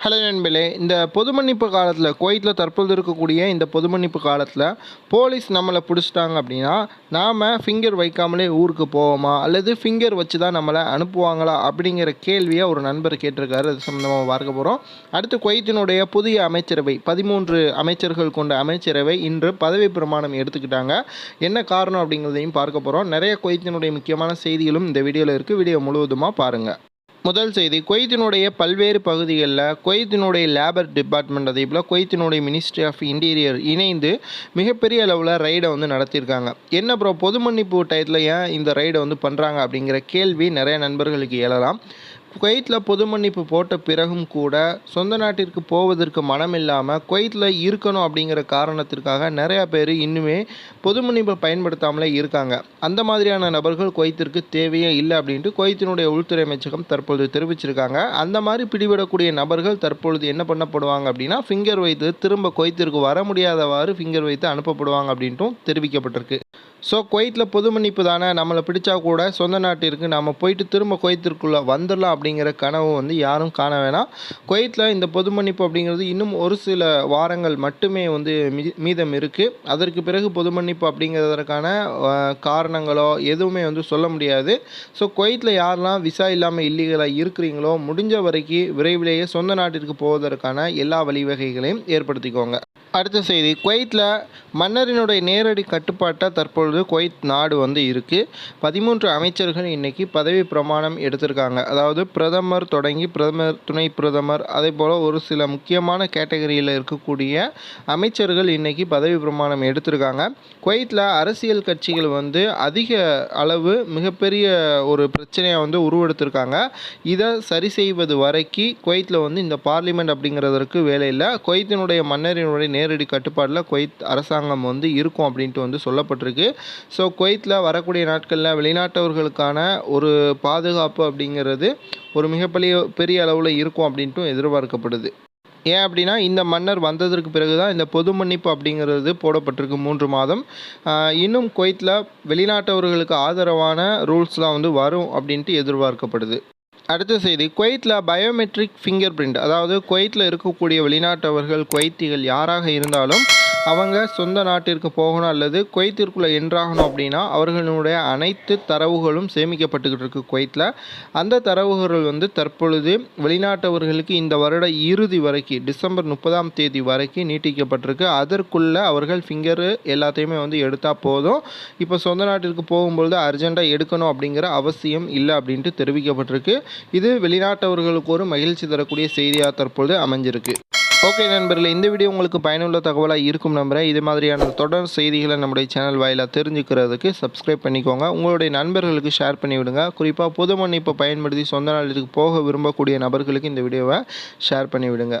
Hello நண்பர்களே, இந்த பொது மன்னிப்பு காலத்தில் குவைத்தில் தற்போது இருக்கக்கூடிய இந்த பொது மன்னிப்பு காலத்தில் போலீஸ் நம்மளை பிடிச்சிட்டாங்க அப்படின்னா நாம் ஃபிங்கர் வைக்காமலே ஊருக்கு போவோமா அல்லது ஃபிங்கர் வச்சு தான் நம்மளை அனுப்புவாங்களா அப்படிங்கிற கேள்வியை ஒரு நண்பர் கேட்டிருக்காரு. அது சம்மந்தமாக பார்க்க போகிறோம். அடுத்து குவைத்தினுடைய புதிய அமைச்சரவை 13 அமைச்சர்கள் கொண்ட அமைச்சரவை இன்று பதவி பிரமாணம் எடுத்துக்கிட்டாங்க. என்ன காரணம் அப்படிங்கிறதையும் பார்க்க போகிறோம். நிறைய குவைத்தினுடைய முக்கியமான செய்திகளும் இந்த வீடியோவில் இருக்குது. வீடியோ முழுவதுமாக பாருங்கள். முதல் செய்தி, குவைத்தினுடைய பல்வேறு பகுதிகளில் குவைத்தினுடைய லேபர் டிபார்ட்மெண்ட் அதே போல் குவைத்தினுடைய மினிஸ்ட்ரி ஆஃப் இன்டீரியர் இணைந்து மிகப்பெரிய அளவில் ரைடை நடத்தியிருக்காங்க. என்ன ப்ரோ, பொது மன்னிப்பு டயத்தில் ஏன் இந்த ரைடை பண்ணுறாங்க அப்படிங்கிற கேள்வி நிறைய நண்பர்களுக்கு எழலாம். குவைத்தில் பொது மன்னிப்பு போட்ட பிறகும் கூட சொந்த நாட்டிற்கு போவதற்கு மனம் இல்லாமல் குவைத்தில் இருக்கணும் அப்படிங்கிற காரணத்திற்காக நிறையா பேர் இன்னுமே பொது மன்னிப்பை பயன்படுத்தாமலே இருக்காங்க. அந்த மாதிரியான நபர்கள் குவைத்திற்கு தேவையே இல்லை அப்படின்ட்டு குவைத்தினுடைய உள்துறை அமைச்சகம் தற்பொழுது தெரிவிச்சிருக்காங்க. அந்த மாதிரி பிடிபடக்கூடிய நபர்கள் தற்பொழுது என்ன பண்ணப்படுவாங்க அப்படின்னா ஃபிங்கர் வைத்து திரும்ப குவைத்திற்கு வர முடியாதவாறு ஃபிங்கர் வைத்து அனுப்பப்படுவாங்க அப்படின்ட்டும் தெரிவிக்கப்பட்டிருக்கு. ஸோ குவைத்தில் பொது மன்னிப்பு தானே, நம்மளை பிடிச்சா கூட சொந்த நாட்டிற்கு நம்ம போயிட்டு திரும்ப குவைத்திற்குள்ளே வந்துடலாம் அப்படிங்கிற கனவு யாரும் காண வேணாம். குவைத்தில் இந்த பொது மன்னிப்பு அப்படிங்கிறது இன்னும் ஒரு சில வாரங்கள் மட்டுமே மீதம் இருக்குது. அதற்கு பிறகு பொது மன்னிப்பு அப்படிங்கிறதற்கான காரணங்களோ எதுவுமே சொல்ல முடியாது. ஸோ குவைத்தில் யாரெல்லாம் விசா இல்லாமல் இல்லீகலாக இருக்கிறீங்களோ முடிஞ்ச வரைக்கும் விரைவிலேயே சொந்த நாட்டிற்கு போவதற்கான எல்லா வழிவகைகளையும் ஏற்படுத்திக்கோங்க. அடுத்த செய்தி, குவைத்தில் மன்னரினுடைய நேரடி கட்டுப்பாட்டை தற்பொழுது குவைத் நாடு இருக்குது. 13 அமைச்சர்கள் இன்றைக்கி பதவி பிரமாணம் எடுத்திருக்காங்க. அதாவது பிரதமர் தொடங்கி பிரதமர், துணை பிரதமர், அதே போல் ஒரு சில முக்கியமான கேட்டகரியில் இருக்கக்கூடிய அமைச்சர்கள் இன்றைக்கி பதவி பிரமாணம் எடுத்திருக்காங்க. குவைத்தில் அரசியல் கட்சிகள் அதிக அளவு மிகப்பெரிய ஒரு பிரச்சனையை உருவெடுத்திருக்காங்க. இதை சரி செய்வது வரைக்கும் குவைத்தில் இந்த பார்லிமெண்ட் அப்படிங்கிறதற்கு வேலை இல்லை. குவைத்தினுடைய மன்னரினுடைய நேரடி கட்டுப்பாட்டில் குவைத் அரசாங்கம் இருக்கும் அப்படின்ட்டு சொல்லப்பட்டிருக்கு. ஸோ குவைத்தில் வரக்கூடிய நாட்களில் வெளிநாட்டவர்களுக்கான ஒரு பாதுகாப்பு அப்படிங்கிறது ஒரு மிகப்பெரிய அளவில் இருக்கும் அப்படின்ட்டு எதிர்பார்க்கப்படுது. ஏன் அப்படின்னா இந்த மன்னர் வந்ததற்கு பிறகு தான் இந்த பொது மன்னிப்பு அப்படிங்கிறது போடப்பட்டிருக்கு 3 மாதம். இன்னும் குவைத்தில் வெளிநாட்டவர்களுக்கு ஆதரவான ரூல்ஸ்லாம் வரும் அப்படின்ட்டு எதிர்பார்க்கப்படுது. அடுத்த செய்தி, குவைத்தில் பயோமெட்ரிக் ஃபிங்கர் பிரிண்ட், அதாவது குவைத்தில் இருக்கக்கூடிய வெளிநாட்டவர்கள் குவைத்திகள் யாராக இருந்தாலும் அவங்க சொந்த நாட்டிற்கு போகணும் அல்லது குவைத்திற்குள்ளே என்ட்ராகணும் அப்படின்னா அவர்களுடைய அனைத்து தரவுகளும் சேமிக்கப்பட்டுக்கிட்டு இருக்குது குவைத்தில். அந்த தரவுகள் தற்பொழுது வெளிநாட்டவர்களுக்கு இந்த வருட இறுதி வரைக்கும் டிசம்பர் 30ஆம் தேதி வரைக்கும் நீட்டிக்கப்பட்டிருக்கு. அதற்குள்ளே அவர்கள் ஃபிங்கரு எல்லாத்தையுமே எடுத்தால் போதும். இப்போ சொந்த நாட்டிற்கு போகும்பொழுது அர்ஜெண்ட்டாக எடுக்கணும் அப்படிங்கிற அவசியம் இல்லை அப்படின்ட்டு தெரிவிக்கப்பட்டிருக்கு. இது வெளிநாட்டவர்களுக்கு ஒரு மகிழ்ச்சி தரக்கூடிய செய்தியாக தற்பொழுது அமைஞ்சிருக்கு. ஓகே நண்பர்களே, இந்த வீடியோ உங்களுக்கு பயனுள்ள தகவலாக இருக்கும் நம்புகிறேன். இது மாதிரியான தொடர் செய்திகளை நம்முடைய சேனல் வாயிலாக தெரிஞ்சுக்கிறதுக்கு சப்ஸ்கிரைப் பண்ணிக்கோங்க. உங்களுடைய நண்பர்களுக்கு ஷேர் பண்ணிவிடுங்க. குறிப்பாக பொது மன்னிப்பை பயன்படுத்தி சொந்த நாட்டிற்கு போக விரும்பக்கூடிய நபர்களுக்கு இந்த வீடியோவை ஷேர் பண்ணிவிடுங்க.